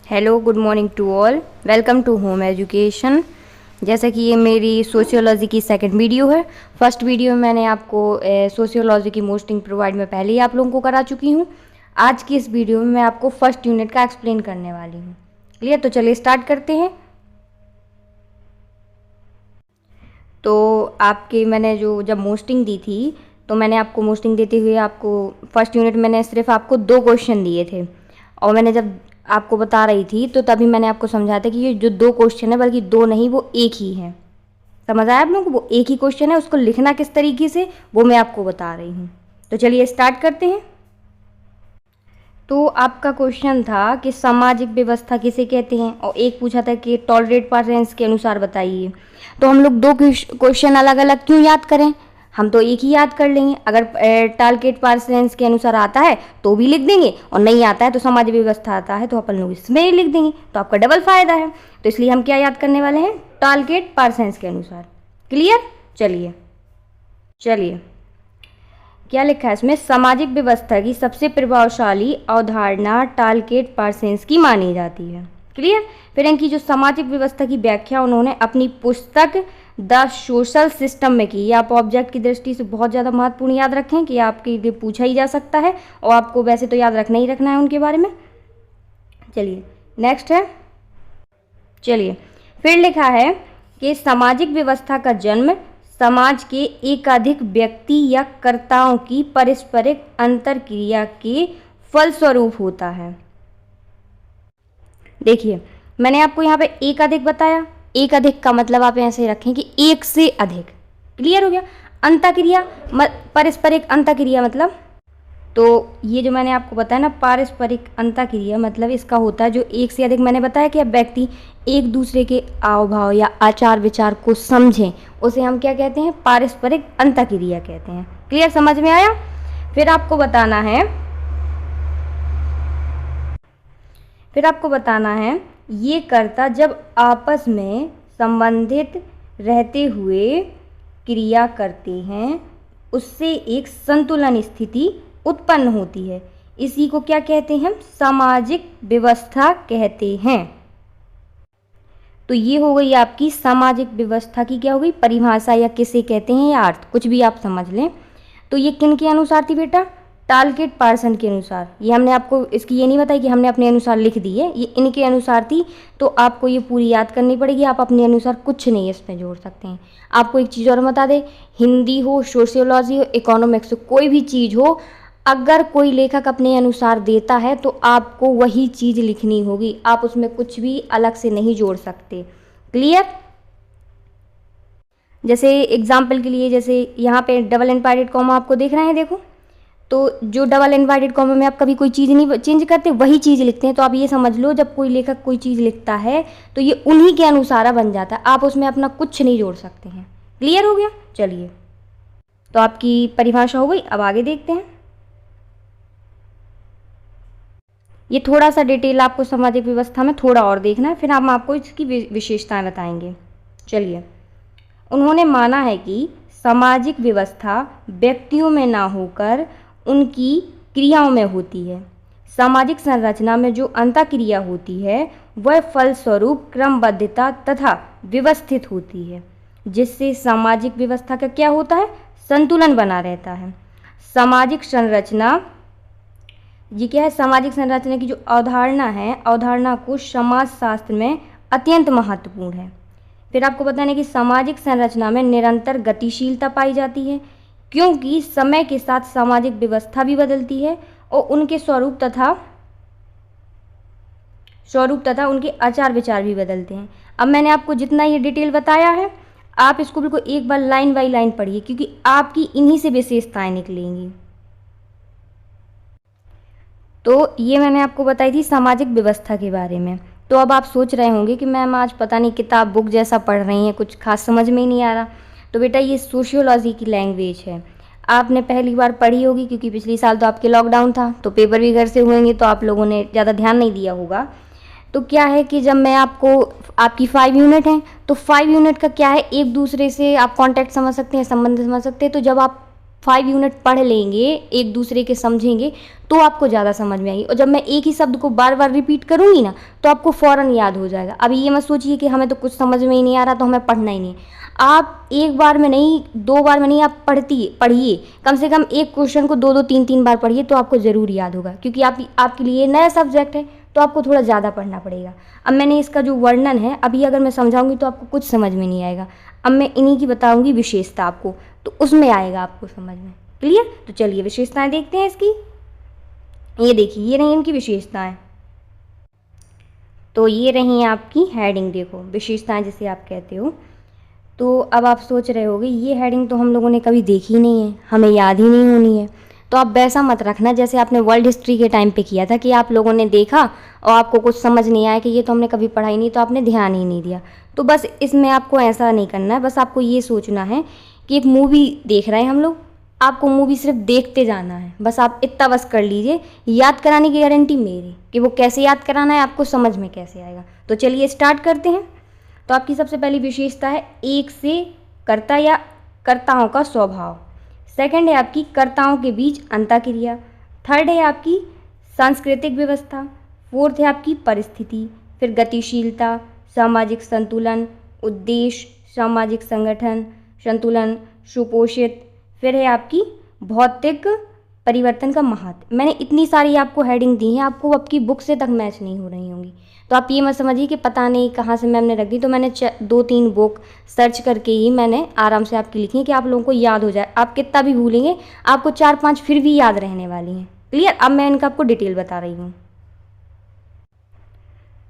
Hello, good morning to all. Welcome to home education. जैसा कि ये मेरी सोशियोलॉजी की सेकंड वीडियो है। फर्स्ट वीडियो में मैंने आपको सोशियोलॉजी की मोस्टिंग प्रोवाइड में पहले ही आप लोगों को करा चुकी हूँ। आज की इस वीडियो में मैं आपको फर्स्ट यूनिट का एक्सप्लेन करने वाली हूँ। क्लियर? तो चलिए स्टार्ट करते हैं। तो आपके मैंने जब मोस्टिंग दी थी तो मैंने आपको मोस्टिंग देते हुए आपको फर्स्ट यूनिट मैंने सिर्फ आपको 2 क्वेश्चन दिए थे, और मैंने जब आपको बता रही थी तो तभी मैंने आपको समझाया था कि ये जो 2 क्वेश्चन है बल्कि 2 नहीं, वो एक ही है। समझ आया आप लोगों को? वो एक ही क्वेश्चन है, उसको लिखना किस तरीके से वो मैं आपको बता रही हूँ। तो चलिए स्टार्ट करते हैं। तो आपका क्वेश्चन था कि सामाजिक व्यवस्था किसे कहते हैं, और एक पूछा था कि टॉलरेट परसेंस के अनुसार बताइए। तो हम लोग 2 क्वेश्चन अलग अलग क्यों याद करें, हम तो एक ही याद कर लेंगे। अगर टारगेट परसेंस के अनुसार आता है तो भी लिख देंगे, और नहीं आता है तो सामाजिक व्यवस्था आता है तो अपन लोग इसमें ही लिख देंगे, तो आपका डबल फायदा है। तो इसलिए हम क्या याद करने वाले हैं, टारगेट परसेंस के अनुसार। क्लियर? चलिए चलिए क्या लिखा है इसमें, सामाजिक व्यवस्था की सबसे प्रभावशाली अवधारणा टारगेट परसेंस की मानी जाती है। क्लियर? फिर इनकी जो सामाजिक व्यवस्था की व्याख्या उन्होंने अपनी पुस्तक द सोशल सिस्टम में की। ये आप ऑब्जेक्ट की दृष्टि से बहुत ज़्यादा महत्वपूर्ण याद रखें कि आपके लिए पूछा ही जा सकता है, और आपको वैसे तो याद रखना ही रखना है उनके बारे में। चलिए नेक्स्ट है। चलिए फिर लिखा है कि सामाजिक व्यवस्था का जन्म समाज के एकाधिक व्यक्ति या कर्ताओं की पारस्परिक अंतरक्रिया के फलस्वरूप होता है। देखिए मैंने आपको यहाँ पे एकाधिक बताया, एकाधिक का मतलब आप ऐसे रखें कि एक से अधिक। क्लियर हो गया? अंतःक्रिया, पारस्परिक अंतःक्रिया मतलब, तो ये जो मैंने आपको बताया ना पारस्परिक अंतःक्रिया मतलब इसका होता है जो एक से अधिक, मैंने बताया कि अब व्यक्ति एक दूसरे के हाव भाव या आचार विचार को समझें, उसे हम क्या कहते हैं, पारस्परिक अंतःक्रिया कहते हैं। क्लियर? समझ में आया? फिर आपको बताना है ये कर्ता जब आपस में संबंधित रहते हुए क्रिया करते हैं उससे एक संतुलन स्थिति उत्पन्न होती है। इसी को क्या कहते हैं, हम सामाजिक व्यवस्था कहते हैं। तो ये हो गई आपकी सामाजिक व्यवस्था की क्या हो गई परिभाषा, या किसे कहते हैं या अर्थ, कुछ भी आप समझ लें। तो ये किन के अनुसार थी बेटा, टारगेट पर्सन के अनुसार। ये हमने आपको इसकी ये नहीं बताई कि हमने अपने अनुसार लिख दी है, ये इनके अनुसार थी। तो आपको ये पूरी याद करनी पड़ेगी, आप अपने अनुसार कुछ नहीं इसमें जोड़ सकते हैं। आपको एक चीज़ और बता दें, हिंदी हो, सोशियोलॉजी हो, इकोनॉमिक्स हो, कोई भी चीज़ हो, अगर कोई लेखक अपने अनुसार देता है तो आपको वही चीज़ लिखनी होगी, आप उसमें कुछ भी अलग से नहीं जोड़ सकते। क्लियर? जैसे एग्जाम्पल के लिए, जैसे यहाँ पे डबल इनवर्टेड कॉमा आपको देख रहे हैं, देखो, तो जो डबल इनवर्टेड कॉमा में आप कभी कोई चीज़ नहीं चेंज करते, वही चीज़ लिखते हैं। तो आप ये समझ लो जब कोई लेखक कोई चीज़ लिखता है तो ये उन्हीं के अनुसार बन जाता है, आप उसमें अपना कुछ नहीं जोड़ सकते हैं। क्लियर हो गया? चलिए, तो आपकी परिभाषा हो गई। अब आगे देखते हैं। ये थोड़ा सा डिटेल आपको सामाजिक व्यवस्था में थोड़ा और देखना है, फिर हम आपको इसकी विशेषताएं बताएंगे। चलिए, उन्होंने माना है कि सामाजिक व्यवस्था व्यक्तियों में ना होकर उनकी क्रियाओं में होती है। सामाजिक संरचना में जो अंतःक्रिया होती है वह फलस्वरूप क्रमबद्धता तथा व्यवस्थित होती है, जिससे सामाजिक व्यवस्था का क्या होता है, संतुलन बना रहता है। सामाजिक संरचना, ये क्या है, सामाजिक संरचना की जो अवधारणा है, अवधारणा को समाजशास्त्र में अत्यंत महत्वपूर्ण है। फिर आपको बताना कि सामाजिक संरचना में निरंतर गतिशीलता पाई जाती है, क्योंकि समय के साथ सामाजिक व्यवस्था भी बदलती है और उनके स्वरूप तथा उनके आचार विचार भी बदलते हैं। अब मैंने आपको जितना ये डिटेल बताया है, आप इसको बिल्कुल एक बार लाइन बाय लाइन पढ़िए, क्योंकि आपकी इन्हीं से विशेषताएं निकलेंगी। तो ये मैंने आपको बताई थी सामाजिक व्यवस्था के बारे में। तो अब आप सोच रहे होंगे कि मैम आज पता नहीं किताब बुक जैसा पढ़ रही हैं, कुछ खास समझ में ही नहीं आ रहा। तो बेटा ये सोशियोलॉजी की लैंग्वेज है, आपने पहली बार पढ़ी होगी, क्योंकि पिछली साल तो आपके लॉकडाउन था तो पेपर भी घर से हुएंगे, तो आप लोगों ने ज़्यादा ध्यान नहीं दिया होगा। तो क्या है कि जब मैं आपको, आपकी 5 यूनिट हैं, तो 5 यूनिट का क्या है, एक दूसरे से आप कॉन्टैक्ट समझ सकते हैं, संबंध समझ सकते हैं। तो जब आप 5 यूनिट पढ़ लेंगे, एक दूसरे के समझेंगे, तो आपको ज़्यादा समझ में आएगी। और जब मैं एक ही शब्द को बार बार रिपीट करूँगी ना, तो आपको फ़ौरन याद हो जाएगा। अभी ये मत सोचिए कि हमें तो कुछ समझ में ही नहीं आ रहा तो हमें पढ़ना ही नहीं। आप एक बार में नहीं, 2 बार में नहीं, आप पढ़िए, कम से कम एक क्वेश्चन को 2-2 3-3 बार पढ़िए, तो आपको ज़रूर याद होगा। क्योंकि आपके लिए नया सब्जेक्ट है, तो आपको थोड़ा ज़्यादा पढ़ना पड़ेगा। अब मैंने इसका जो वर्णन है, अभी अगर मैं समझाऊंगी तो आपको कुछ समझ में नहीं आएगा। अब मैं इन्हीं की बताऊंगी विशेषता आपको, तो उसमें आएगा आपको समझ में। क्लियर? तो चलिए विशेषताएं देखते हैं इसकी। ये देखिए, ये रही इनकी विशेषताएं। तो ये रही आपकी हेडिंग, देखो विशेषताएं जिसे आप कहते हो। तो अब आप सोच रहे होगे ये हेडिंग तो हम लोगों ने कभी देखी नहीं है, हमें याद ही नहीं होनी है। तो आप वैसा मत रखना जैसे आपने वर्ल्ड हिस्ट्री के टाइम पे किया था कि आप लोगों ने देखा और आपको कुछ समझ नहीं आया कि ये तो हमने कभी पढ़ा ही नहीं, तो आपने ध्यान ही नहीं दिया। तो बस इसमें आपको ऐसा नहीं करना है। बस आपको ये सोचना है कि एक मूवी देख रहे हैं हम लोग, आपको मूवी सिर्फ देखते जाना है, बस आप इतना बस कर लीजिए। याद कराने की गारंटी मेरी, कि वो कैसे याद कराना है, आपको समझ में कैसे आएगा। तो चलिए स्टार्ट करते हैं। तो आपकी सबसे पहली विशेषता है एक से कर्ता या कर्ताओं का स्वभाव। सेकंड है आपकी कर्ताओं के बीच अंतःक्रिया। थर्ड है आपकी सांस्कृतिक व्यवस्था। फोर्थ है आपकी परिस्थिति। फिर गतिशीलता, सामाजिक संतुलन, उद्देश्य, सामाजिक संगठन संतुलन, सुपोषित। फिर है आपकी भौतिक परिवर्तन का महत्व। मैंने इतनी सारी आपको हेडिंग दी हैं, आपको आपकी बुक से तक मैच नहीं हो रही होंगी। तो आप ये मत समझिए कि पता नहीं कहाँ से मैम ने रख दी। तो मैंने 2-3 बुक सर्च करके ही मैंने आराम से आपकी लिखी है कि आप लोगों को याद हो जाए। आप कितना भी भूलेंगे, आपको 4-5 फिर भी याद रहने वाली हैं। क्लियर? अब मैं इनका आपको डिटेल बता रही हूँ।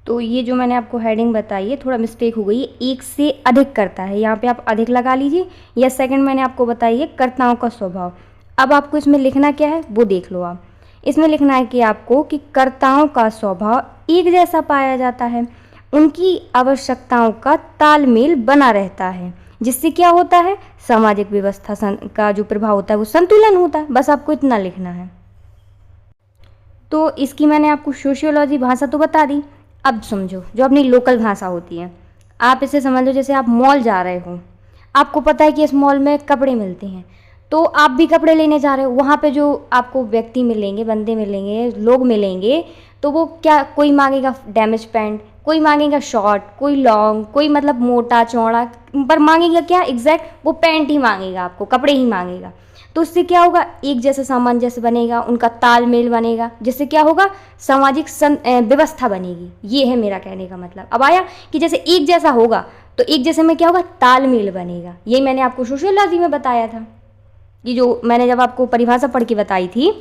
तो ये जो मैंने आपको हेडिंग बताई है, थोड़ा मिस्टेक हो गई है, एक से अधिक करता है, यहाँ पे आप अधिक लगा लीजिए। या सेकंड मैंने आपको बताई है कर्ताओं का स्वभाव। अब आपको इसमें लिखना क्या है वो देख लो आप। इसमें लिखना है कि आपको कि कर्ताओं का स्वभाव एक जैसा पाया जाता है, उनकी आवश्यकताओं का तालमेल बना रहता है, जिससे क्या होता है, सामाजिक व्यवस्था का जो प्रभाव होता है वो संतुलन होता है। बस आपको इतना लिखना है। तो इसकी मैंने आपको सोशियोलॉजी भाषा तो बता दी। अब समझो जो अपनी लोकल भाषा होती है, आप इसे समझ लो जैसे आप मॉल जा रहे हो, आपको पता है कि इस मॉल में कपड़े मिलते हैं, तो आप भी कपड़े लेने जा रहे हो। वहाँ पे जो आपको व्यक्ति मिलेंगे, बंदे मिलेंगे, लोग मिलेंगे, तो वो क्या, कोई मांगेगा डैमेज पैंट, कोई मांगेगा शॉर्ट, कोई लॉन्ग, कोई मतलब मोटा चौड़ा, पर मांगेगा क्या, एग्जैक्ट वो पैंट ही मांगेगा, आपको कपड़े ही मांगेगा। तो उससे क्या होगा, एक जैसा सामंजस्य बनेगा, उनका तालमेल बनेगा, जिससे क्या होगा, सामाजिक व्यवस्था बनेगी। ये है मेरा कहने का मतलब। अब आया कि जैसे एक जैसा होगा तो एक जैसे में क्या होगा, तालमेल बनेगा। यही मैंने आपको सोशियोलॉजी में बताया था, ये जो मैंने जब आपको परिभाषा पढ़ के बताई थी।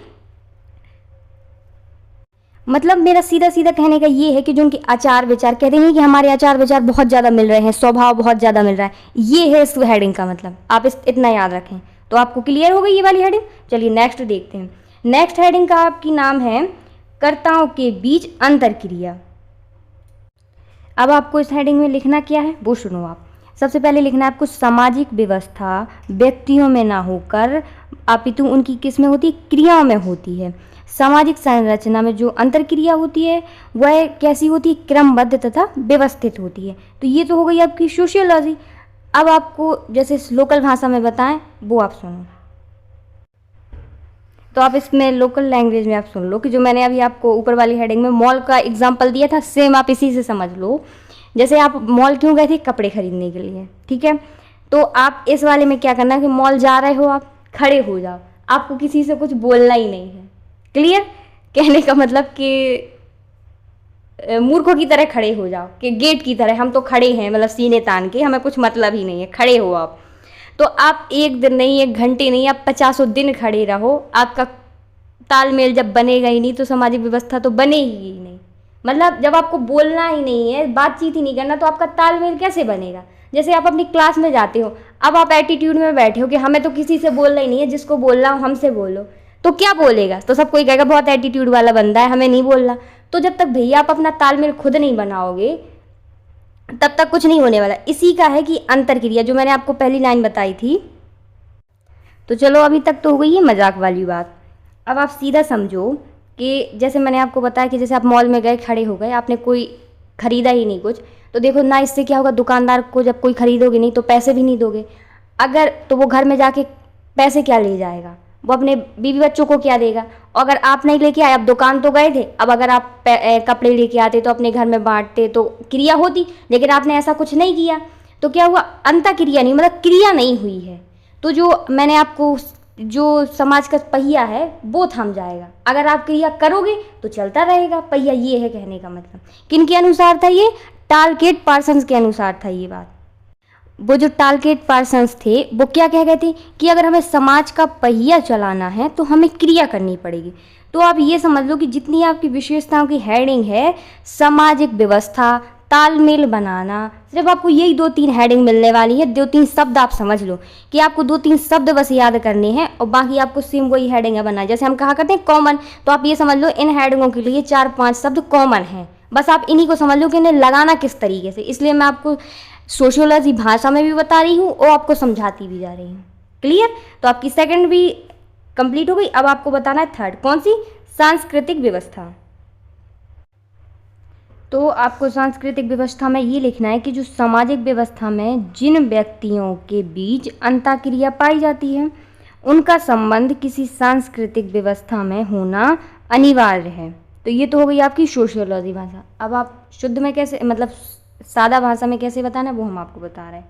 मतलब मेरा सीधा सीधा कहने का ये है कि जो उनके आचार विचार, कहते हैं कि हमारे आचार विचार बहुत ज़्यादा मिल रहे हैं, स्वभाव बहुत ज़्यादा मिल रहा है, ये है इस हेडिंग का मतलब। आप इतना याद रखें। तो आपको क्लियर हो गई ये वाली हेडिंग। चलिए नेक्स्ट देखते हैं। नेक्स्ट हेडिंग का आपकी नाम है कर्ताओं के बीच अंतरक्रिया। अब आपको इस हेडिंग में लिखना क्या है वो सुनो आप। सबसे पहले लिखना है आपको सामाजिक व्यवस्था व्यक्तियों में ना होकर अपितु उनकी किस में होती है, क्रियाओं में होती है। सामाजिक संरचना में जो अंतरक्रिया होती है वह कैसी होती है, क्रमबद्ध तथा व्यवस्थित होती है। तो ये तो हो गई आपकी सोशियोलॉजी। अब आपको जैसे लोकल भाषा में बताएं वो आप सुनो। तो आप इसमें लोकल लैंग्वेज में आप सुन लो कि जो मैंने अभी आपको ऊपर वाली हेडिंग में मॉल का एग्जांपल दिया था, सेम आप इसी से समझ लो। जैसे आप मॉल क्यों गए थे, कपड़े खरीदने के लिए, ठीक है। तो आप इस वाले में क्या करना है कि मॉल जा रहे हो, आप खड़े हो जाओ, आपको किसी से कुछ बोलना ही नहीं है। क्लियर? कहने का मतलब कि मूर्खों की तरह खड़े हो जाओ, कि गेट की तरह हम तो खड़े हैं, मतलब सीने तान के, हमें कुछ मतलब ही नहीं है, खड़े हो आप। तो आप एक दिन नहीं, एक घंटे नहीं, आप 50 दिन खड़े रहो, आपका तालमेल जब बनेगा ही नहीं तो सामाजिक व्यवस्था तो बनेगी ही नहीं। मतलब जब आपको बोलना ही नहीं है, बातचीत ही नहीं करना, तो आपका तालमेल कैसे बनेगा। जैसे आप अपनी क्लास में जाते हो, अब आप एटीट्यूड में बैठे हो कि हमें तो किसी से बोलना ही नहीं है, जिसको बोलना हो हमसे बोलो, तो क्या बोलेगा, तो सब कोई कहेगा बहुत एटीट्यूड वाला बंदा है, हमें नहीं बोलना। तो जब तक भैया आप अपना तालमेल खुद नहीं बनाओगे तब तक कुछ नहीं होने वाला। इसी का है कि अंतरक्रिया, जो मैंने आपको पहली लाइन बताई थी। तो चलो अभी तक तो हो गई है मजाक वाली बात। अब आप सीधा समझो कि जैसे मैंने आपको बताया कि जैसे आप मॉल में गए, खड़े हो गए, आपने कोई खरीदा ही नहीं कुछ, तो देखो ना, इससे क्या होगा, दुकानदार को जब कोई खरीदोगे नहीं तो पैसे भी नहीं दोगे। अगर तो वो घर में जाके पैसे क्या ले जाएगा, वो अपने बीवी बच्चों को क्या देगा। और अगर आप नहीं लेके आए, अब दुकान तो गए थे, अब अगर आप कपड़े लेके आते तो अपने घर में बांटते तो क्रिया होती, लेकिन आपने ऐसा कुछ नहीं किया, तो क्या हुआ, अंतःक्रिया नहीं, मतलब क्रिया नहीं हुई है। तो जो मैंने आपको जो समाज का पहिया है वो थम जाएगा। अगर आप क्रिया करोगे तो चलता रहेगा पहिया, ये है कहने का मतलब। किन के अनुसार था ये, टालकेट पार्सन्स के अनुसार था ये बात। वो जो टालकेट पार्सन्स थे वो क्या कह गए थे कि अगर हमें समाज का पहिया चलाना है तो हमें क्रिया करनी पड़ेगी। तो आप ये समझ लो कि जितनी आपकी विशेषताओं की हेडिंग है, सामाजिक व्यवस्था, तालमेल बनाना, सिर्फ आपको यही 2-3 हेडिंग मिलने वाली है। 2-3 शब्द आप समझ लो कि आपको 2-3 शब्द बस याद करने हैं और बाकी आपको सेम वही हेडिंग है बनाना। जैसे हम कहा करते हैं कॉमन, तो आप ये समझ लो इन हेडिंगों के लिए 4-5 शब्द कॉमन हैं, बस आप इन्हीं को समझ लो कि इन्हें लगाना किस तरीके से। इसलिए मैं आपको सोशियोलॉजी भाषा में भी बता रही हूँ और आपको समझाती भी जा रही हूँ। क्लियर? तो आपकी सेकंड भी कंप्लीट हो गई। अब आपको बताना है थर्ड, कौन सी, सांस्कृतिक व्यवस्था। तो आपको सांस्कृतिक व्यवस्था में ये लिखना है कि जो सामाजिक व्यवस्था में जिन व्यक्तियों के बीच अंतःक्रिया पाई जाती है उनका संबंध किसी सांस्कृतिक व्यवस्था में होना अनिवार्य है। तो ये तो हो गई आपकी सोशियोलॉजी भाषा। अब आप शुद्ध में कैसे, मतलब सादा भाषा में कैसे बताना है वो हम आपको बता रहे हैं।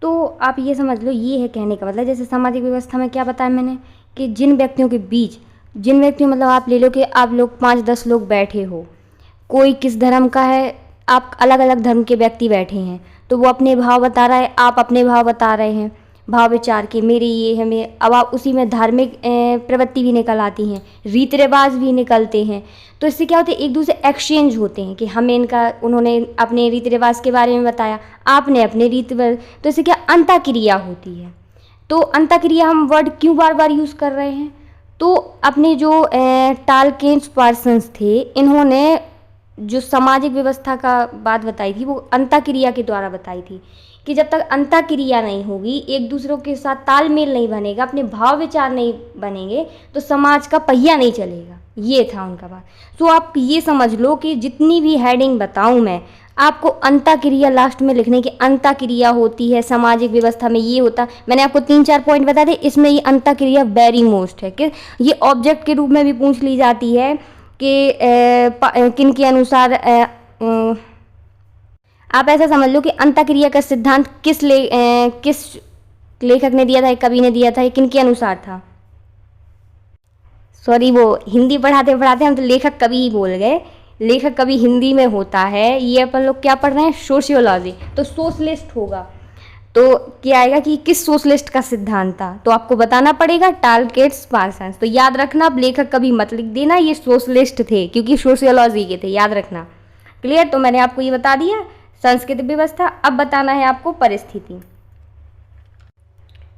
तो आप ये समझ लो, ये है कहने का मतलब। जैसे सामाजिक व्यवस्था में क्या बताया मैंने कि जिन व्यक्तियों के बीच, जिन व्यक्तियों मतलब आप ले लो कि आप लोग 5-10 लोग बैठे हो, कोई किस धर्म का है, आप अलग अलग धर्म के व्यक्ति बैठे हैं, तो वो अपने भाव बता रहा है, आप अपने भाव बता रहे हैं, भाव विचार के मेरे ये है मेरे। अब आप उसी में धार्मिक प्रवृत्ति भी निकल आती हैं, रीति रिवाज भी निकलते हैं। तो इससे क्या होता है, एक दूसरे एक्सचेंज होते हैं कि हमें इनका, उन्होंने अपने रीति रिवाज के बारे में बताया, आपने अपने रीति रिवाज, तो इससे क्या अंतःक्रिया होती है। तो अंतःक्रिया हम वर्ड क्यों बार बार यूज़ कर रहे हैं, तो अपने जो टालकेट पार्सन्स थे, इन्होंने जो सामाजिक व्यवस्था का बात बताई थी वो अंतःक्रिया के द्वारा बताई थी कि जब तक अंतःक्रिया नहीं होगी, एक दूसरों के साथ तालमेल नहीं बनेगा, अपने भाव विचार नहीं बनेंगे, तो समाज का पहिया नहीं चलेगा। ये था उनका बात। तो आप ये समझ लो कि जितनी भी हेडिंग बताऊं मैं आपको, अंतःक्रिया लास्ट में लिखने की, अंतःक्रिया होती है सामाजिक व्यवस्था में, ये होता। मैंने आपको 3-4 पॉइंट बता दे, इसमें ये अंतःक्रिया वेरी मोस्ट है कि ये ऑब्जेक्ट के रूप में भी पूछ ली जाती है कि किन के अनुसार आप ऐसा समझ लो कि अंतःक्रिया का सिद्धांत किस लेखक ने दिया था, कवि ने दिया था, किन के अनुसार था। सॉरी, वो हिंदी पढ़ाते पढ़ाते हम तो लेखक कवि ही बोल गए। लेखक कवि हिंदी में होता है, ये अपन लोग क्या पढ़ रहे हैं, सोशियोलॉजी। तो सोशलिस्ट होगा, तो क्या आएगा कि किस सोशलिस्ट का सिद्धांत था, तो आपको बताना पड़ेगा टालकेट पार्सन्स। तो याद रखना, अब लेखक कभी मत लिख देना, ये सोशलिस्ट थे क्योंकि सोशियोलॉजी के थे, याद रखना। क्लियर? तो मैंने आपको ये बता दिया सांस्कृतिक व्यवस्था। अब बताना है आपको परिस्थिति।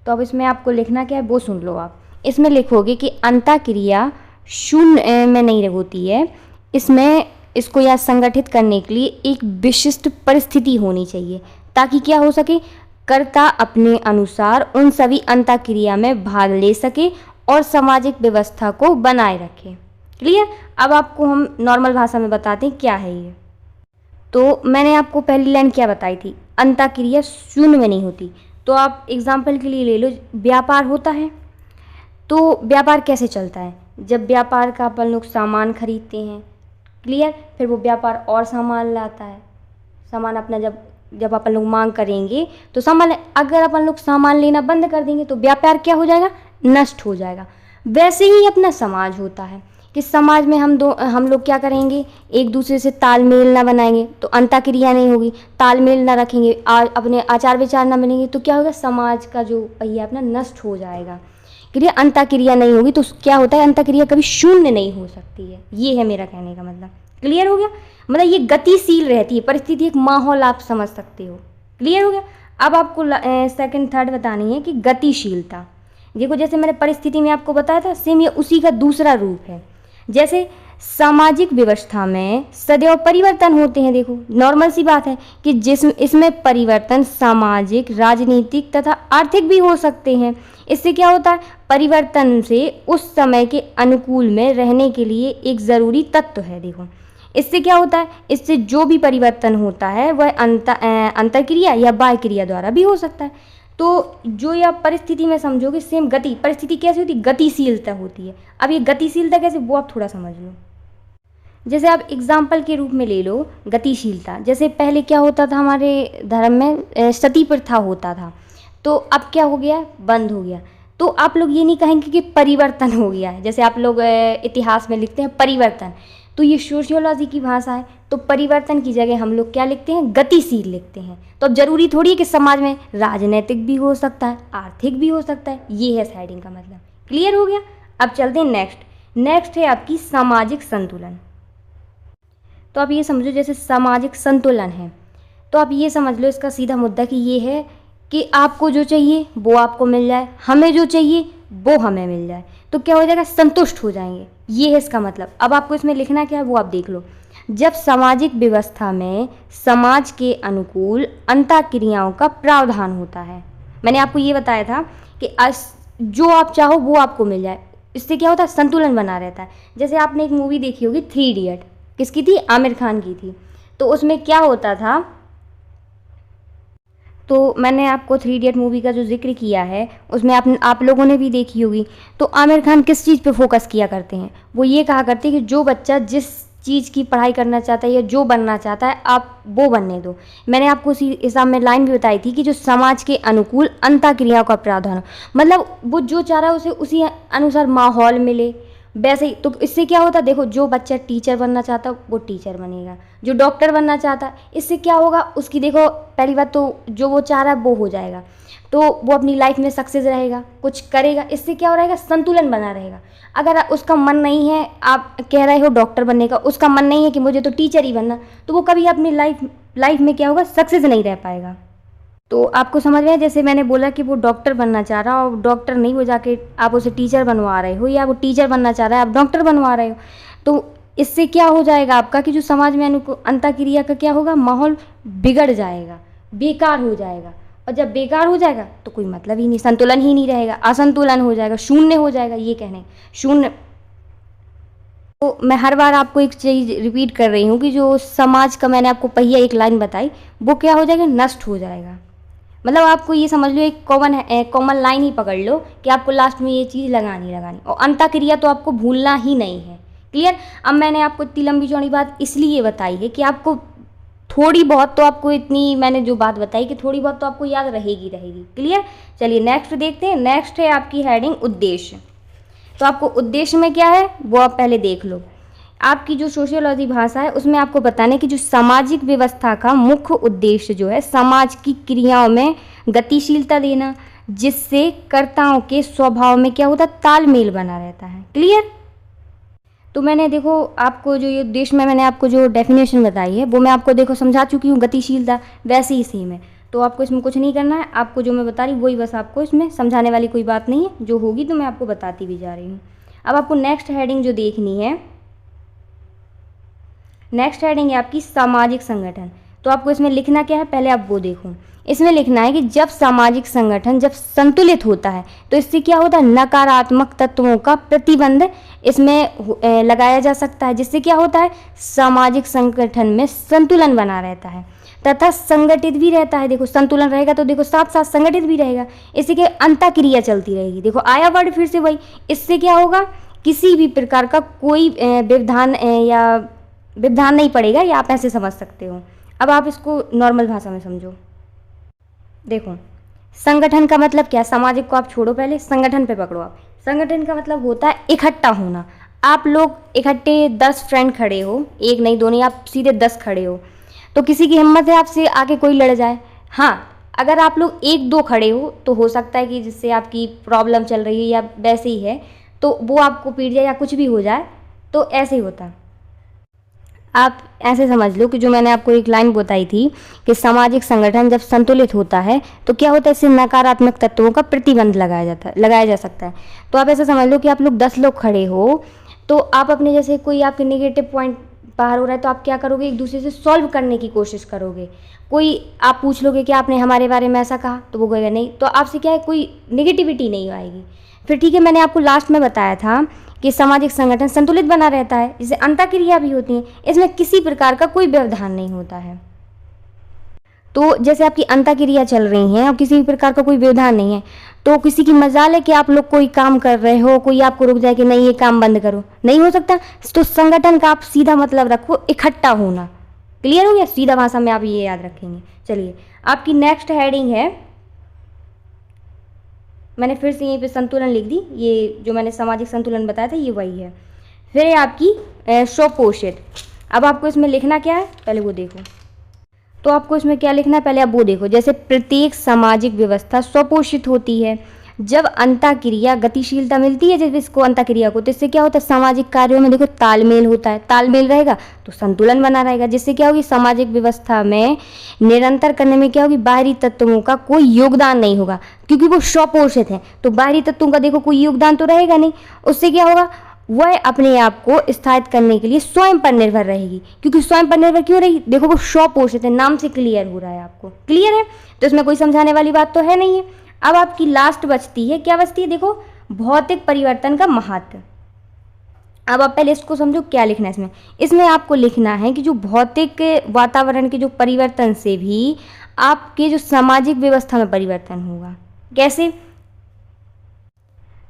तो अब इसमें आपको लिखना क्या है वो सुन लो आप। इसमें लिखोगे कि अंतःक्रिया शून्य में नहीं होती है, इसमें इसको या संगठित करने के लिए एक विशिष्ट परिस्थिति होनी चाहिए ताकि क्या हो सके, कर्ता अपने अनुसार उन सभी अंतःक्रिया में भाग ले सके और सामाजिक व्यवस्था को बनाए रखे। क्लियर? अब आपको हम नॉर्मल भाषा में बताते हैं क्या है ये। तो मैंने आपको पहली लाइन क्या बताई थी, अंतःक्रिया शून्य में नहीं होती। तो आप एग्जाम्पल के लिए ले लो, व्यापार होता है, तो व्यापार कैसे चलता है, जब व्यापार का अपन लोग सामान खरीदते हैं, क्लियर, फिर वो व्यापार और सामान लाता है, सामान अपना जब अपन लोग मांग करेंगे तो सामान, अगर अपन लोग सामान लेना बंद कर देंगे तो व्यापार क्या हो जाएगा, नष्ट हो जाएगा। वैसे ही अपना समाज होता है कि समाज में हम लोग क्या करेंगे, एक दूसरे से तालमेल ना बनाएंगे तो अंतःक्रिया नहीं होगी, तालमेल ना रखेंगे, अपने आचार विचार ना बनेंगे तो क्या होगा, समाज का जो पहिया अपना नष्ट हो जाएगा। क्लियर? अंतःक्रिया नहीं होगी तो क्या होता है, अंतःक्रिया कभी शून्य नहीं हो सकती है, ये है मेरा कहने का मतलब। क्लियर हो गया? मतलब ये गतिशील रहती है परिस्थिति, एक माहौल आप समझ सकते हो। क्लियर हो गया? अब आपको सेकंड थर्ड बतानी है कि गतिशीलता। देखो जैसे मैंने परिस्थिति में आपको बताया था, सेम ये उसी का दूसरा रूप है। जैसे सामाजिक व्यवस्था में सदैव परिवर्तन होते हैं। देखो नॉर्मल सी बात है कि इसमें परिवर्तन सामाजिक, राजनीतिक तथा आर्थिक भी हो सकते हैं। इससे क्या होता है, परिवर्तन से उस समय के अनुकूल में रहने के लिए एक ज़रूरी तत्व है। देखो इससे क्या होता है, इससे जो भी परिवर्तन होता है वह अंतःक्रिया या बाह्य क्रिया द्वारा भी हो सकता है। तो जो ये आप परिस्थिति में समझोगे, सेम गति, परिस्थिति कैसे होती है, गतिशीलता होती है। अब ये गतिशीलता कैसे, वो आप थोड़ा समझ लो। जैसे आप एग्जाम्पल के रूप में ले लो गतिशीलता। जैसे पहले क्या होता था हमारे धर्म में, सती प्रथा होता था, तो अब क्या हो गया, बंद हो गया। तो आप लोग ये नहीं कहेंगे कि परिवर्तन हो गया है, जैसे आप लोग इतिहास में लिखते हैं परिवर्तन, तो ये सोशियोलॉजी की भाषा है, तो परिवर्तन की जगह हम लोग क्या लिखते हैं, गतिशील लिखते हैं। तो अब जरूरी थोड़ी है कि समाज में राजनीतिक भी हो सकता है, आर्थिक भी हो सकता है, ये है हेडिंग का मतलब। क्लियर हो गया। अब चलते हैं नेक्स्ट है आपकी सामाजिक संतुलन। तो आप ये समझो जैसे सामाजिक संतुलन है, तो आप ये समझ लो इसका सीधा मुद्दा कि ये है कि आपको जो चाहिए वो आपको मिल जाए, हमें जो चाहिए वो हमें मिल जाए, तो क्या हो जाएगा, संतुष्ट हो जाएंगे, ये है इसका मतलब। अब आपको इसमें लिखना क्या है वो आप देख लो। जब सामाजिक व्यवस्था में समाज के अनुकूल अंतःक्रियाओं का प्रावधान होता है, मैंने आपको ये बताया था कि जो आप चाहो वो आपको मिल जाए, इससे क्या होता है, संतुलन बना रहता है। जैसे आपने एक मूवी देखी होगी 3 इडियट, किसकी थी, आमिर खान की थी। तो उसमें क्या होता था, तो मैंने आपको 3 इडियट मूवी का जो जिक्र किया है उसमें आप लोगों ने भी देखी होगी। तो आमिर खान किस चीज़ पे फोकस किया करते हैं, वो ये कहा करते हैं कि जो बच्चा जिस चीज़ की पढ़ाई करना चाहता है या जो बनना चाहता है आप वो बनने दो। मैंने आपको उसी हिसाब में लाइन भी बताई थी कि जो समाज के अनुकूल अंतःक्रियाओं का प्रावधान, मतलब वो जो चाह रहा है उसे उसी अनुसार माहौल मिले, वैसे ही। तो इससे क्या होता है, देखो जो बच्चा टीचर बनना चाहता है वो टीचर बनेगा, जो डॉक्टर बनना चाहता है, इससे क्या होगा, उसकी देखो पहली बात तो जो वो चाह रहा है वो हो जाएगा, तो वो अपनी लाइफ में सक्सेस रहेगा, कुछ करेगा, इससे क्या हो रहेगा, संतुलन बना रहेगा। अगर उसका मन नहीं है, आप कह रहे हो डॉक्टर बनने का, उसका मन नहीं है कि मुझे तो टीचर ही बनना, तो वो कभी अपनी लाइफ में क्या होगा, सक्सेस नहीं रह पाएगा। तो आपको समझ में आया, जैसे मैंने बोला कि वो डॉक्टर बनना चाह रहा और डॉक्टर नहीं, वो जाके आप उसे टीचर बनवा रहे हो, या वो टीचर बनना चाह रहा है आप डॉक्टर बनवा रहे हो, तो इससे क्या हो जाएगा आपका कि जो समाज में अंतःक्रिया का क्या होगा, माहौल बिगड़ जाएगा, बेकार हो जाएगा। और जब बेकार हो जाएगा तो कोई मतलब ही नहीं, संतुलन ही नहीं रहेगा, असंतुलन हो जाएगा, शून्य हो जाएगा, ये कहने शून्य। तो मैं हर बार आपको एक चीज़ रिपीट कर रही हूँ कि जो समाज का मैंने आपको पहिया एक लाइन बताई, वो क्या हो जाएगा, नष्ट हो जाएगा। मतलब आपको ये समझ लो एक कॉमन लाइन ही पकड़ लो कि आपको लास्ट में ये चीज़ लगानी, और अंतःक्रिया तो आपको भूलना ही नहीं है। क्लियर। अब मैंने आपको इतनी लंबी चौड़ी बात इसलिए बताई है कि आपको थोड़ी बहुत तो आपको इतनी मैंने जो बात बताई कि थोड़ी बहुत तो आपको याद रहेगी। क्लियर। चलिए नेक्स्ट देखते हैं। नेक्स्ट है आपकी हेडिंग उद्देश्य। तो आपको उद्देश्य में क्या है वो आप पहले देख लो। आपकी जो सोशियोलॉजी भाषा है उसमें आपको बताने कि जो सामाजिक व्यवस्था का मुख्य उद्देश्य जो है समाज की क्रियाओं में गतिशीलता देना, जिससे कर्ताओं के स्वभाव में क्या होता है, तालमेल बना रहता है। क्लियर। तो मैंने देखो आपको जो ये उद्देश्य में मैंने आपको जो डेफिनेशन बताई है वो मैं आपको देखो समझा चुकी हूँ, गतिशीलता वैसे ही सेम है। तो आपको इसमें कुछ नहीं करना है, आपको जो मैं बता रही हूँ वही बस आपको इसमें समझाने वाली कोई बात नहीं है, जो होगी तो मैं आपको बताती भी जा रही हूँ। अब आपको नेक्स्ट हेडिंग जो देखनी है, नेक्स्ट हेडिंग है आपकी सामाजिक संगठन। तो आपको इसमें लिखना क्या है पहले आप वो देखो। इसमें लिखना है कि जब सामाजिक संगठन जब संतुलित होता है तो इससे क्या होता है, नकारात्मक तत्वों का प्रतिबंध इसमें लगाया जा सकता है, जिससे क्या होता है, सामाजिक संगठन में संतुलन बना रहता है तथा संगठित भी रहता है। देखो संतुलन रहेगा तो देखो साथ साथ संगठित भी रहेगा, इसी के अंतःक्रिया चलती रहेगी। देखो आया वर्ड फिर से वही। इससे क्या होगा, किसी भी प्रकार का कोई व्यवधान नहीं पड़ेगा, या आप ऐसे समझ सकते हो। अब आप इसको नॉर्मल भाषा में समझो। देखो संगठन का मतलब क्या, सामाजिक को आप छोड़ो, पहले संगठन पे पकड़ो आप। संगठन का मतलब होता है इकट्ठा होना। आप लोग इकट्ठे 10 फ्रेंड खड़े हो, एक नहीं दो नहीं, आप सीधे 10 खड़े हो, तो किसी की हिम्मत है आपसे आके कोई लड़ जाए। हाँ, अगर आप लोग 1-2 खड़े हो तो हो सकता है कि जिससे आपकी प्रॉब्लम चल रही है या वैसे ही है तो वो आपको पीट जाए या कुछ भी हो जाए, तो ऐसे ही होता है। आप ऐसे समझ लो कि जो मैंने आपको एक लाइन बताई थी कि सामाजिक संगठन जब संतुलित होता है तो क्या होता है, इससे नकारात्मक तत्वों का प्रतिबंध लगाया जा सकता है। तो आप ऐसा समझ लो कि आप लोग 10 लोग खड़े हो, तो आप अपने जैसे कोई आपके नेगेटिव पॉइंट बाहर हो रहा है तो आप क्या करोगे, एक दूसरे से सॉल्व करने की कोशिश करोगे। कोई आप पूछ लोगे कि आपने हमारे बारे में ऐसा कहा, तो वो कहेगा नहीं, तो आपसे क्या है, कोई नेगेटिविटी नहीं आएगी। फिर ठीक है, मैंने आपको लास्ट में बताया था कि सामाजिक संगठन संतुलित बना रहता है, जिससे अंतःक्रिया भी होती है, इसमें किसी प्रकार का कोई व्यवधान नहीं होता है। तो जैसे आपकी अंतःक्रिया चल रही हैं और किसी भी प्रकार का कोई व्यवधान नहीं है, तो किसी की मजाल है कि आप लोग कोई काम कर रहे हो, कोई आपको रुक जाए कि नहीं ये काम बंद करो, नहीं हो सकता। तो संगठन का आप सीधा मतलब रखो इकट्ठा होना। क्लियर हो गया? सीधा भाषा में आप ये याद रखेंगे। चलिए, आपकी नेक्स्ट हेडिंग है, मैंने फिर से यहीं पे संतुलन लिख दी, ये जो मैंने सामाजिक संतुलन बताया था ये वही है। फिर है आपकी स्वपोषित। अब आपको इसमें लिखना क्या है, पहले वो देखो। तो आपको इसमें क्या लिखना है, पहले आप वो देखो। जैसे प्रत्येक सामाजिक व्यवस्था स्वपोषित होती है। जब अंतःक्रिया गतिशीलता मिलती है जब इसको अंतःक्रिया को, तो इससे क्या होता है, सामाजिक कार्यों में देखो तालमेल होता है। तालमेल रहेगा तो संतुलन बना रहेगा, जिससे क्या होगी, सामाजिक व्यवस्था में निरंतर करने में क्या होगी, बाहरी तत्वों का कोई योगदान नहीं होगा, क्योंकि वो स्वपोषित है। तो बाहरी तत्वों का देखो कोई योगदान तो रहेगा नहीं। उससे क्या होगा, वह अपने आप को स्थापित करने के लिए स्वयं पर निर्भर रहेगी। क्योंकि स्वयं पर निर्भर क्यों रहेगी, देखो वो स्वपोषित है, नाम से क्लियर हो रहा है आपको। क्लियर है? तो इसमें कोई समझाने वाली बात तो है नहीं है। अब आपकी लास्ट बचती है, क्या बचती है, देखो भौतिक परिवर्तन का महत्व। अब आप पहले इसको समझो क्या लिखना है इसमें। इसमें आपको लिखना है कि जो भौतिक वातावरण के जो परिवर्तन से भी आपके जो सामाजिक व्यवस्था में परिवर्तन होगा। कैसे?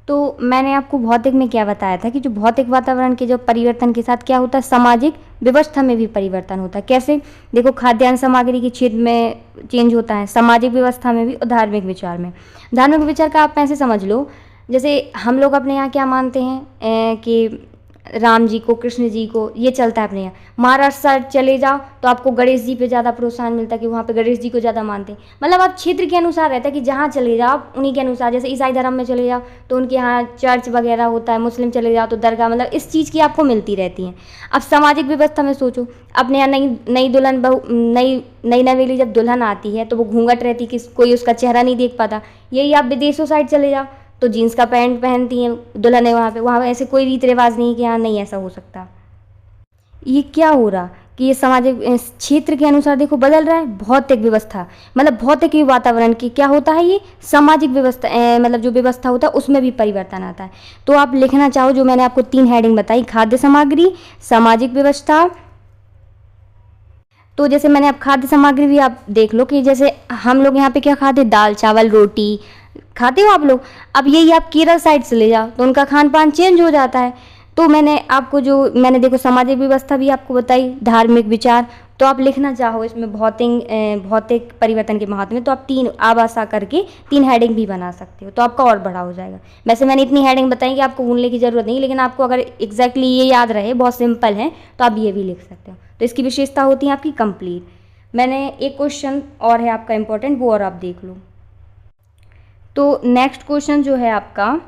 तो मैंने आपको भौतिक में क्या बताया था कि जो भौतिक वातावरण के जो परिवर्तन के साथ क्या होता है, सामाजिक व्यवस्था में भी परिवर्तन होता है। कैसे? देखो खाद्यान्न सामग्री के क्षेत्र में चेंज होता है, सामाजिक व्यवस्था में भी और धार्मिक विचार में। धार्मिक विचार का आप ऐसे समझ लो, जैसे हम लोग अपने यहाँ क्या मानते हैं कि राम जी को, कृष्ण जी को, ये चलता है अपने यहाँ। महाराष्ट्र साइड चले जाओ तो आपको गणेश जी पे ज़्यादा प्रोत्साहन मिलता है कि वहाँ पे गणेश जी को ज़्यादा मानते हैं। मतलब आप क्षेत्र के अनुसार रहता है कि जहाँ चले जाओ आप उन्हीं के अनुसार। जैसे ईसाई धर्म में चले जाओ तो उनके यहाँ चर्च वगैरह होता है, मुस्लिम चले जाओ तो दरगाह, मतलब इस चीज़ की आपको मिलती रहती हैं। अब सामाजिक व्यवस्था में सोचो, अपने यहाँ नई दुल्हन बहू, नई नवेली जब दुल्हन आती है तो वो घूंघट रहती कि कोई उसका चेहरा नहीं देख पाता। यही आप विदेशों साइड चले जाओ तो जीन्स का पैंट पहनती हैं दुल्हनें, वहाँ पे ऐसे कोई रीति रिवाज नहीं कि हाँ नहीं ऐसा हो सकता। ये क्या हो रहा कि ये सामाजिक क्षेत्र के अनुसार देखो बदल रहा है। भौतिक व्यवस्था मतलब भौतिक वातावरण की क्या होता है, ये सामाजिक व्यवस्था मतलब जो व्यवस्था होता है उसमें भी परिवर्तन आता है। तो आप लिखना चाहो जो मैंने आपको 3 हेडिंग बताई, खाद्य सामग्री, सामाजिक व्यवस्था। तो जैसे मैंने अब खाद्य सामग्री भी आप देख लो कि जैसे हम लोग यहाँ पे क्या खाते, दाल चावल रोटी खाते हो आप लोग। अब यही आप केरल साइड से ले जाओ तो उनका खान पान चेंज हो जाता है। तो मैंने देखो सामाजिक व्यवस्था भी आपको बताई, धार्मिक विचार। तो आप लिखना चाहो इसमें भौतिक परिवर्तन के महत्व में, तो आप 3 आभासा करके 3 हेडिंग भी बना सकते हो, तो आपका और बड़ा हो जाएगा। वैसे मैंने इतनी हेडिंग बताई कि आपको भूलने की ज़रूरत नहीं, लेकिन आपको अगर एग्जैक्टली ये याद रहे, बहुत सिंपल है, तो आप ये भी लिख सकते हो। तो इसकी विशेषता होती है आपकी कंप्लीट। मैंने एक क्वेश्चन और है आपका इम्पोर्टेंट, वो और आप देख लो। तो नेक्स्ट क्वेश्चन जो है आपका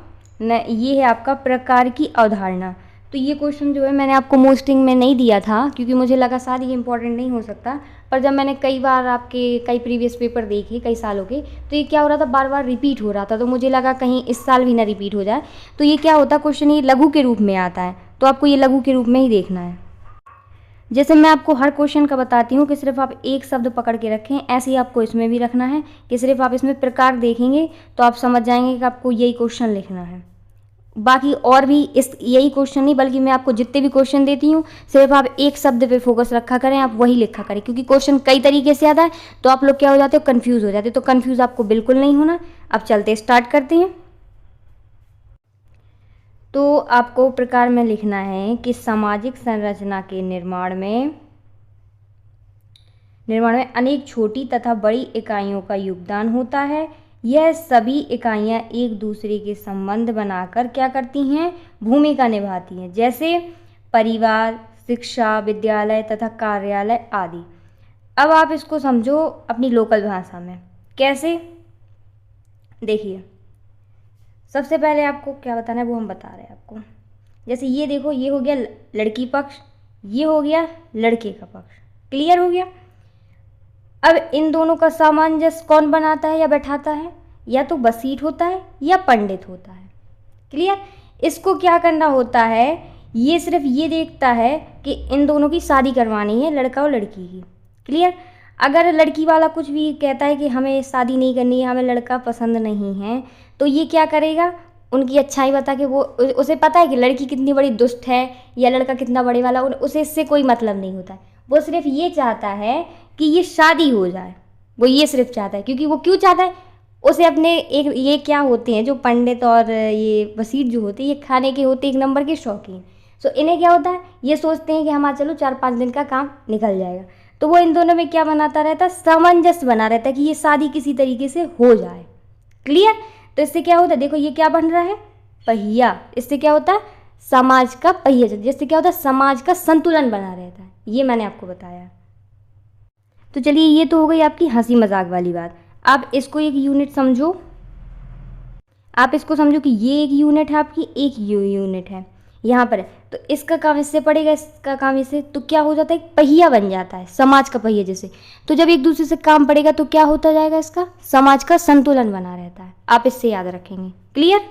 ये है आपका प्रकार की अवधारणा। तो ये क्वेश्चन जो है मैंने आपको मोस्टिंग में नहीं दिया था क्योंकि मुझे लगा शायद ये इंपॉर्टेंट नहीं हो सकता, पर जब मैंने कई बार आपके कई प्रीवियस पेपर देखे कई सालों के, तो ये क्या हो रहा था, बार बार रिपीट हो रहा था। तो मुझे लगा कहीं इस साल भी ना रिपीट हो जाए। तो ये क्या होता, क्वेश्चन ये लघु के रूप में आता है, तो आपको ये लघु के रूप में ही देखना है। जैसे मैं आपको हर क्वेश्चन का बताती हूँ कि सिर्फ आप एक शब्द पकड़ के रखें, ऐसे ही आपको इसमें भी रखना है कि सिर्फ आप इसमें प्रकार देखेंगे तो आप समझ जाएंगे कि आपको यही क्वेश्चन लिखना है। बाकी और भी यही क्वेश्चन नहीं, बल्कि मैं आपको जितने भी क्वेश्चन देती हूँ सिर्फ आप एक शब्द पे फोकस रखा करें, आप वही लिखा करें, क्योंकि क्वेश्चन कई तरीके से आता है तो आप लोग क्या हो जाते हो, कंफ्यूज हो जाते हो। तो कंफ्यूज आपको बिल्कुल नहीं होना। अब चलते स्टार्ट करते हैं। तो आपको प्रकार में लिखना है कि सामाजिक संरचना के निर्माण में अनेक छोटी तथा बड़ी इकाइयों का योगदान होता है। यह सभी इकाइयां एक दूसरे के संबंध बनाकर क्या करती हैं, भूमिका निभाती हैं, जैसे परिवार, शिक्षा, विद्यालय तथा कार्यालय आदि। अब आप इसको समझो अपनी लोकल भाषा में। कैसे, देखिए सबसे पहले आपको क्या बताना है वो हम बता रहे हैं आपको। जैसे ये देखो, ये हो गया लड़की पक्ष, ये हो गया लड़के का पक्ष। क्लियर हो गया। अब इन दोनों का सामंजस्य कौन बनाता है या बैठाता है, या तो वसीठ होता है या पंडित होता है। क्लियर। इसको क्या करना होता है, ये सिर्फ ये देखता है कि इन दोनों की शादी करवानी है, लड़का और लड़की की। क्लियर। अगर लड़की वाला कुछ भी कहता है कि हमें शादी नहीं करनी है, हमें लड़का पसंद नहीं है, तो ये क्या करेगा, उनकी अच्छाई बता के, वो उसे पता है कि लड़की कितनी बड़ी दुष्ट है या लड़का कितना बड़े वाला, उसे इससे कोई मतलब नहीं होता है। वो सिर्फ ये चाहता है कि ये शादी हो जाए। वो ये सिर्फ चाहता है, क्योंकि वो क्यों चाहता है, उसे अपने एक ये क्या होते हैं जो पंडित और ये वसीर जो होते हैं, ये खाने के होते हैं एक नंबर के शौकीन। सो इन्हें क्या होता है, ये सोचते हैं कि हमारा चलो 4-5 दिन का काम निकल जाएगा। तो वो इन दोनों में क्या बनाता रहता है, सामंजस्य बना रहता है कि ये शादी किसी तरीके से हो जाए। क्लियर। तो इससे क्या होता है, देखो ये क्या बन रहा है, पहिया। इससे क्या होता है, समाज का पहिया, जिससे क्या होता है, समाज का संतुलन बना रहता है। ये मैंने आपको बताया। तो चलिए, ये तो हो गई आपकी हंसी मजाक वाली बात। आप इसको एक यूनिट समझो, आप इसको समझो कि ये एक यूनिट है आपकी, एक यूनिट है यहाँ पर है। तो इसका काम इससे पड़ेगा, इसका काम इससे, तो क्या हो जाता है, एक पहिया बन जाता है, समाज का पहिया जैसे। तो जब एक दूसरे से काम पड़ेगा तो क्या होता जाएगा, इसका समाज का संतुलन बना रहता है। आप इससे याद रखेंगे। क्लियर।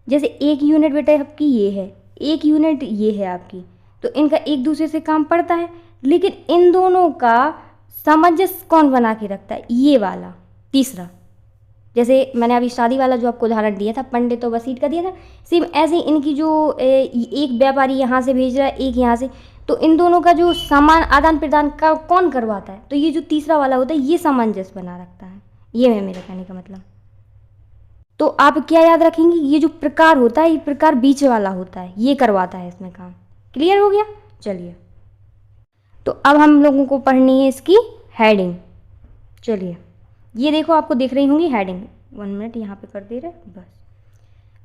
जैसे एक यूनिट बेटा आपकी ये है, एक यूनिट ये है आपकी, तो इनका एक दूसरे से काम पड़ता है, लेकिन इन दोनों का सामंजस्य कौन बना के रखता है, ये वाला तीसरा। जैसे मैंने अभी शादी वाला जो आपको उदाहरण दिया था, पंडित और वसीट का दिया था, सेम ऐसे ही इनकी जो एक व्यापारी यहाँ से भेज रहा है, एक यहाँ से, तो इन दोनों का जो सामान आदान प्रदान का कौन करवाता है, तो ये जो तीसरा वाला होता है ये सामंजस्य बना रखता है। ये है मेरा कहने का मतलब। तो आप क्या याद रखेंगे, ये जो प्रकार होता है, ये प्रकार बीच वाला होता है, ये करवाता है इसमें काम। क्लियर हो गया। चलिए, तो अब हम लोगों को पढ़नी है इसकी हेडिंग। चलिए, ये देखो आपको दिख रही होंगी हेडिंग। 1 मिनट यहाँ पे कर दे रहे बस।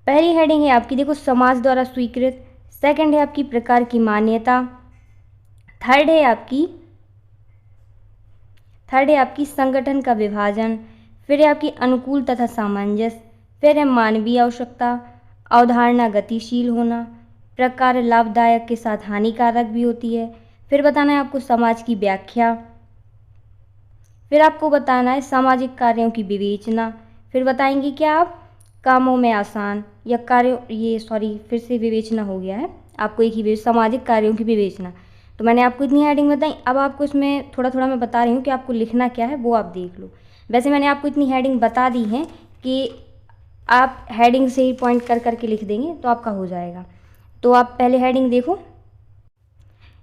पहली हेडिंग है आपकी, देखो समाज द्वारा स्वीकृत। सेकंड है आपकी प्रकार की मान्यता। थर्ड है आपकी संगठन का विभाजन। फिर है आपकी अनुकूल तथा सामंजस्य। फिर है मानवीय आवश्यकता। अवधारणा गतिशील होना। प्रकार लाभदायक के साथ हानिकारक भी होती है। फिर बताना है आपको समाज की व्याख्या। फिर आपको बताना है सामाजिक कार्यों की विवेचना। फिर बताएंगे क्या आप, कामों में आसान या कार्यों, ये सॉरी फिर से विवेचना हो गया है, आपको एक ही सामाजिक कार्यों की विवेचना। तो मैंने आपको इतनी हेडिंग बताई। अब आपको इसमें थोड़ा थोड़ा मैं बता रही हूँ कि आपको लिखना क्या है, वो आप देख लो। वैसे मैंने आपको इतनी हेडिंग बता दी है कि आप हेडिंग से ही पॉइंट कर करके लिख देंगे तो आपका हो जाएगा। तो आप पहले हेडिंग देखो।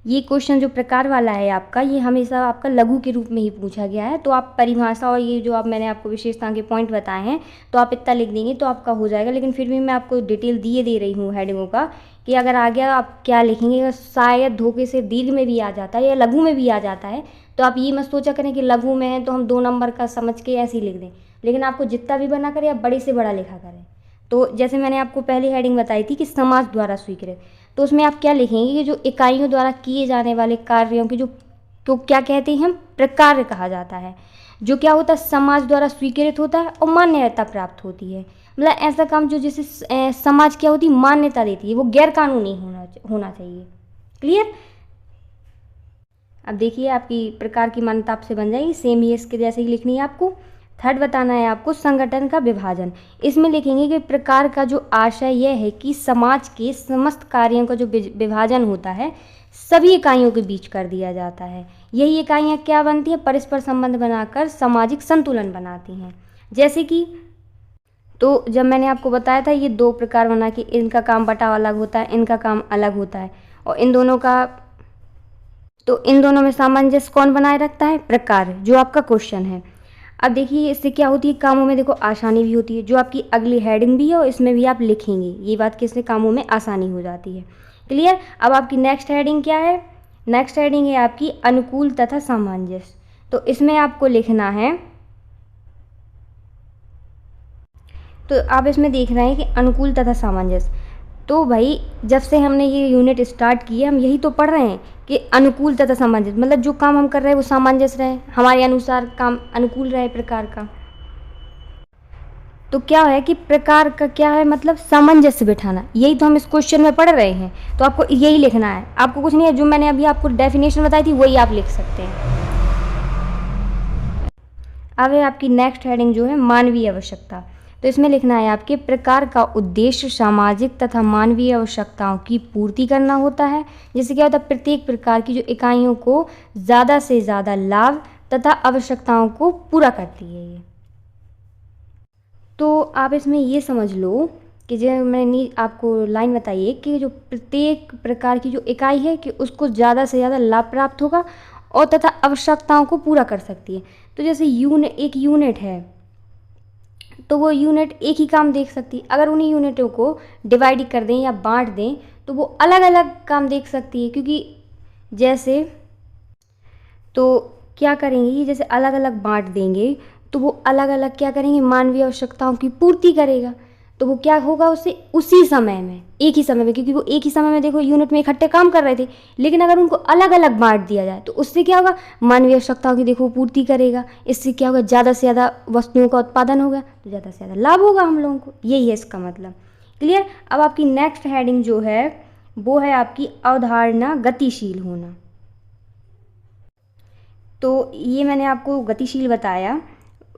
ये क्वेश्चन जो प्रकार वाला है आपका, ये हमेशा आपका लघु के रूप में ही पूछा गया है। तो आप परिभाषा और ये जो आप मैंने आपको विशेषता के पॉइंट बताए हैं, तो आप इतना लिख देंगे तो आपका हो जाएगा। लेकिन फिर भी मैं आपको डिटेल दिए दे रही हूँ हेडिंगों का, कि अगर आ गया आप क्या लिखेंगे, शायद धोखे से दीर्घ में भी आ जाता है या लघु में भी आ जाता है। तो आप ये मत सोचा करें कि लघु में है तो हम 2 नंबर का समझ के ऐसे ही लिख दें, लेकिन आपको जितना भी बना करें आप बड़े से बड़ा लिखा करें। तो जैसे मैंने आपको पहली हेडिंग बताई थी कि समाज द्वारा स्वीकृत, तो उसमें आप क्या लिखेंगे कि जो इकाइयों द्वारा किए जाने वाले कार्यों के जो तो क्या कहते हैं हम, प्रकार कहा जाता है। जो क्या होता है, समाज द्वारा स्वीकृत होता है और मान्यता प्राप्त होती है। मतलब ऐसा काम जो जिसे समाज क्या होती है, मान्यता देती है, वो गैर कानूनी होना चाहिए। क्लियर। अब देखिए आपकी प्रकार की मान्यता आपसे बन जाएगी, सेम ही इसके जैसे ही लिखनी है आपको। थर्ड बताना है आपको संगठन का विभाजन। इसमें लिखेंगे कि प्रकार का जो आशय यह है कि समाज के समस्त कार्यों का जो विभाजन होता है सभी इकाइयों के बीच कर दिया जाता है। यही इकाइयाँ क्या बनती हैं, परस्पर संबंध बनाकर सामाजिक संतुलन बनाती हैं। जैसे कि तो जब मैंने आपको बताया था ये 2 प्रकार बना कि इनका काम बटा अलग होता है, इनका काम अलग होता है, और इन दोनों का, तो इन दोनों में सामंजस्य कौन बनाए रखता है, प्रकार, जो आपका क्वेश्चन है। अब देखिए इससे क्या होती है, कामों में देखो आसानी भी होती है, जो आपकी अगली हेडिंग भी है और इसमें भी आप लिखेंगे ये बात कि इससे कामों में आसानी हो जाती है। क्लियर। अब आपकी नेक्स्ट हेडिंग क्या है, नेक्स्ट हेडिंग है आपकी अनुकूल तथा सामंजस्य। तो इसमें आपको लिखना है, तो आप इसमें देख रहे हैं कि अनुकूल तथा सामंजस्य। तो भाई जब से हमने ये यूनिट स्टार्ट की है हम यही तो पढ़ रहे हैं कि अनुकूल तथा सामंजस्य, मतलब जो काम हम कर रहे हैं वो सामंजस्य रहे, हमारे अनुसार काम अनुकूल रहे प्रकार का। तो क्या है कि प्रकार का क्या है, मतलब सामंजस्य बिठाना, यही तो हम इस क्वेश्चन में पढ़ रहे हैं। तो आपको यही लिखना है, आपको कुछ नहीं है, जो मैंने अभी आपको डेफिनेशन बताई थी वही आप लिख सकते हैं। अब है आपकी नेक्स्ट हेडिंग जो है मानवीय आवश्यकता। तो इसमें लिखना है आपके प्रकार का उद्देश्य सामाजिक तथा मानवीय आवश्यकताओं की पूर्ति करना होता है। जैसे क्या होता है, प्रत्येक प्रकार की जो इकाइयों को ज़्यादा से ज़्यादा लाभ तथा आवश्यकताओं को पूरा करती है ये। तो आप इसमें ये समझ लो कि जो मैंने आपको लाइन बताई है कि जो प्रत्येक प्रकार की जो इकाई है कि उसको ज़्यादा से ज़्यादा लाभ प्राप्त होगा और तथा आवश्यकताओं को पूरा कर सकती है। तो जैसे एक यूनिट है तो वो यूनिट एक ही काम देख सकती है। अगर उन्हीं यूनिटों को डिवाइड कर दें या बांट दें तो वो अलग अलग काम देख सकती है, क्योंकि जैसे तो क्या करेंगी, जैसे अलग अलग बांट देंगे तो वो अलग अलग क्या करेंगे, मानवीय आवश्यकताओं की पूर्ति करेगा। तो वो क्या होगा उससे उसी समय में, एक ही समय में, क्योंकि वो एक ही समय में देखो यूनिट में इकट्ठे काम कर रहे थे, लेकिन अगर उनको अलग अलग बांट दिया जाए तो उससे क्या होगा, मानवीय आवश्यकताओं की देखो पूर्ति करेगा। इससे क्या होगा, ज़्यादा से ज़्यादा वस्तुओं का उत्पादन होगा तो ज़्यादा से ज़्यादा लाभ होगा हम लोगों को। यही है इसका मतलब। क्लियर। अब आपकी नेक्स्ट हेडिंग जो है वो है आपकी अवधारणा गतिशील होना। तो ये मैंने आपको गतिशील बताया।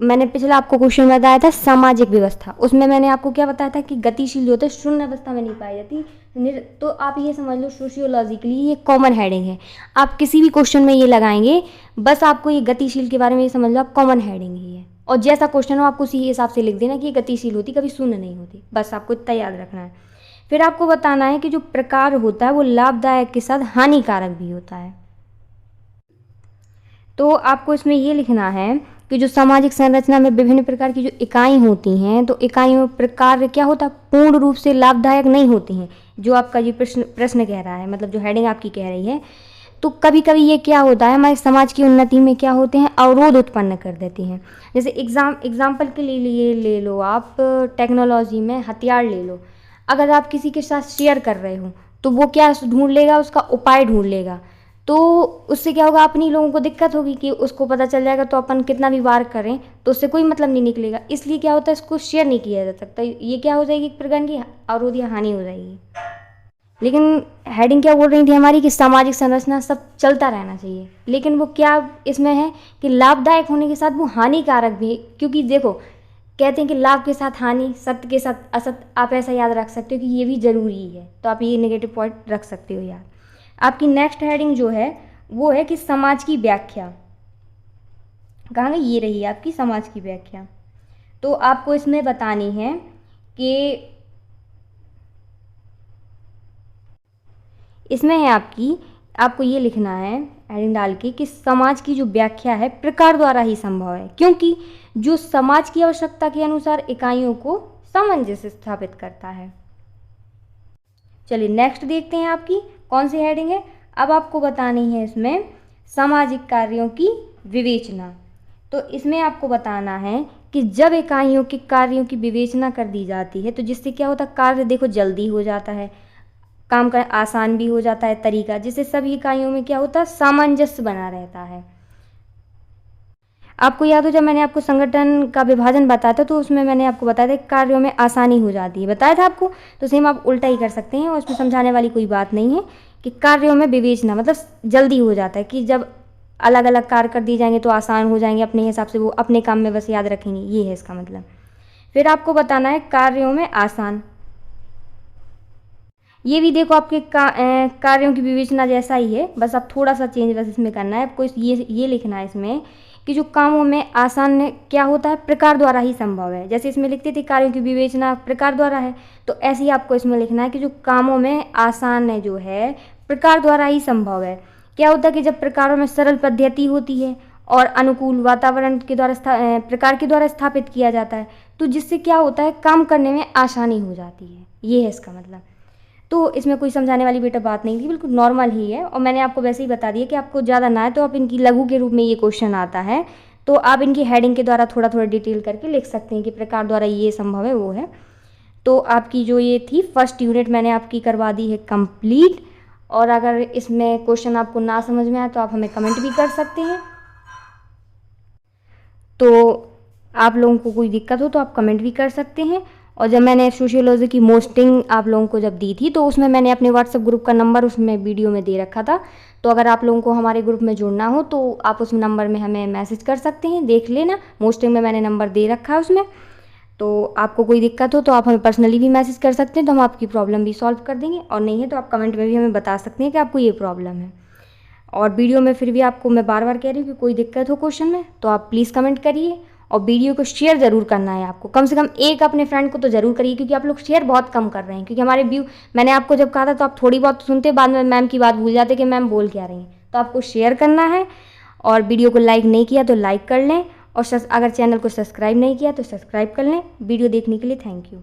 मैंने पिछला आपको क्वेश्चन बताया था सामाजिक व्यवस्था, उसमें मैंने आपको क्या बताया था कि गतिशील जो होता है शून्य अवस्था में नहीं पाई जाती। तो आप ये समझ लो सोशियोलॉजिकली ये कॉमन हेडिंग है। आप किसी भी क्वेश्चन में ये लगाएंगे, बस आपको ये गतिशील के बारे में ये समझ लो आप कॉमन हेडिंग ही है, और जैसा क्वेश्चन हो आपको उसी हिसाब से लिख देना कि ये गतिशील होती, कभी शून्य नहीं होती। बस आपको इतना याद रखना है। फिर आपको बताना है कि जो प्रकार होता है वो लाभदायक के साथ हानिकारक भी होता है। तो आपको इसमें ये लिखना है कि जो सामाजिक संरचना में विभिन्न प्रकार की जो इकाई होती हैं, तो इकाइयों प्रकार क्या होता है, पूर्ण रूप से लाभदायक नहीं होती हैं। जो आपका ये प्रश्न कह रहा है, मतलब जो हेडिंग आपकी कह रही है, तो कभी कभी ये क्या होता है, हमारे समाज की उन्नति में क्या होते हैं, अवरोध उत्पन्न कर देती हैं। जैसे एग्जाम्पल के लिए ले लो आप, टेक्नोलॉजी में हथियार ले लो। अगर आप किसी के साथ शेयर कर रहे हो तो वो क्या ढूंढ लेगा, उसका उपाय ढूंढ लेगा। तो उससे क्या होगा, अपनी लोगों को दिक्कत होगी कि उसको पता चल जाएगा तो अपन कितना भी वार करें तो उससे कोई मतलब नहीं निकलेगा। इसलिए क्या होता है, इसको शेयर नहीं किया जा सकता। ये क्या हो जाएगी, एक प्रकार की अवरोध या हानि हो जाएगी। लेकिन हेडिंग क्या बोल रही थी हमारी कि सामाजिक संरचना सब चलता रहना चाहिए, लेकिन वो क्या इसमें है कि लाभदायक होने के साथ वो हानिकारक भी है। क्योंकि देखो कहते हैं कि लाभ के साथ हानि, सत्य के साथ असत्य, आप ऐसा याद रख सकते हो कि ये भी ज़रूरी है। तो आप ये नेगेटिव पॉइंट रख सकते हो याद। आपकी नेक्स्ट हेडिंग जो है वो है कि समाज की व्याख्या। कहाँ गई, ये रही आपकी समाज की व्याख्या। तो आपको इसमें बतानी है कि इसमें है आपको ये लिखना है हेडिंग डाल के कि समाज की जो व्याख्या है प्रकार द्वारा ही संभव है, क्योंकि जो समाज की आवश्यकता के अनुसार इकाइयों को सामंजस्य स्थापित करता है। चलिए नेक्स्ट देखते हैं आपकी कौन सी हेडिंग है। अब आपको बतानी है इसमें सामाजिक कार्यों की विवेचना। तो इसमें आपको बताना है कि जब इकाइयों के कार्यों की विवेचना कर दी जाती है तो जिससे क्या होता है, कार्य देखो जल्दी हो जाता है, काम का आसान भी हो जाता है तरीका, जिससे सभी इकाइयों में क्या होता है, सामंजस्य बना रहता है। आपको याद हो जब मैंने आपको संगठन का विभाजन बताया था तो उसमें मैंने आपको बताया था कार्यों में आसानी हो जाती है, बताया था आपको। तो सेम आप उल्टा ही कर सकते हैं और उसमें समझाने वाली कोई बात नहीं है कि कार्यों में विवेचना मतलब जल्दी हो जाता है, कि जब अलग अलग कार्य कर दिए जाएंगे तो आसान हो जाएंगे अपने हिसाब से, वो अपने काम में बस याद रखेंगे, ये है इसका मतलब। फिर आपको बताना है कार्यों में आसान, ये भी देखो आपके कार्यों की विवेचना जैसा ही है, बस आप थोड़ा सा चेंज बस इसमें करना है आपको। ये लिखना है इसमें कि जो कामों में आसान क्या होता है, प्रकार द्वारा ही संभव है। जैसे इसमें लिखते थे कार्यों की विवेचना प्रकार द्वारा है, तो ऐसे ही आपको इसमें लिखना है कि जो कामों में आसान है जो है प्रकार द्वारा ही संभव है। क्या होता है कि जब प्रकारों में सरल पद्धति होती है और अनुकूल वातावरण के द्वारा प्रकार के द्वारा स्थापित किया जाता है, तो जिससे क्या होता है, काम करने में आसानी हो जाती है। ये है इसका मतलब। तो इसमें कोई समझाने वाली बेटा बात नहीं थी, बिल्कुल नॉर्मल ही है। और मैंने आपको वैसे ही बता दिया कि आपको ज़्यादा ना है तो आप इनकी लघु के रूप में ये क्वेश्चन आता है, तो आप इनकी हेडिंग के द्वारा थोड़ा थोड़ा डिटेल करके लिख सकते हैं कि प्रकार द्वारा ये संभव है, वो है। तो आपकी जो ये थी फर्स्ट यूनिट मैंने आपकी करवा दी है कंप्लीट। और अगर इसमें क्वेश्चन आपको ना समझ में आए तो आप हमें कमेंट भी कर सकते हैं। तो आप लोगों को कोई दिक्कत हो तो आप कमेंट भी कर सकते हैं। और जब मैंने सोशियोलॉजी की मोस्टिंग आप लोगों को जब दी थी तो उसमें मैंने अपने व्हाट्सएप ग्रुप का नंबर उसमें वीडियो में दे रखा था। तो अगर आप लोगों को हमारे ग्रुप में जुड़ना हो तो आप उस नंबर में हमें मैसेज कर सकते हैं, देख लेना, मोस्टिंग में मैंने नंबर दे रखा है उसमें। तो आपको कोई दिक्कत हो तो आप हमें पर्सनली भी मैसेज कर सकते हैं, तो हम आपकी प्रॉब्लम भी सॉल्व कर देंगे। और नहीं है तो आप कमेंट में भी हमें बता सकते हैं कि आपको ये प्रॉब्लम है। और वीडियो में फिर भी आपको मैं बार बार कह रही हूँ कि कोई दिक्कत हो क्वेश्चन में तो आप प्लीज़ कमेंट करिए। और वीडियो को शेयर ज़रूर करना है आपको, कम से कम एक अपने फ्रेंड को तो ज़रूर करिए, क्योंकि आप लोग शेयर बहुत कम कर रहे हैं। क्योंकि हमारे व्यू, मैंने आपको जब कहा था तो आप थोड़ी बहुत सुनते, बाद में मैम की बात भूल जाते कि मैम बोल क्या रही हैं। तो आपको शेयर करना है, और वीडियो को लाइक नहीं किया तो लाइक कर लें, और अगर चैनल को सब्सक्राइब नहीं किया तो सब्सक्राइब कर लें। वीडियो देखने के लिए थैंक यू।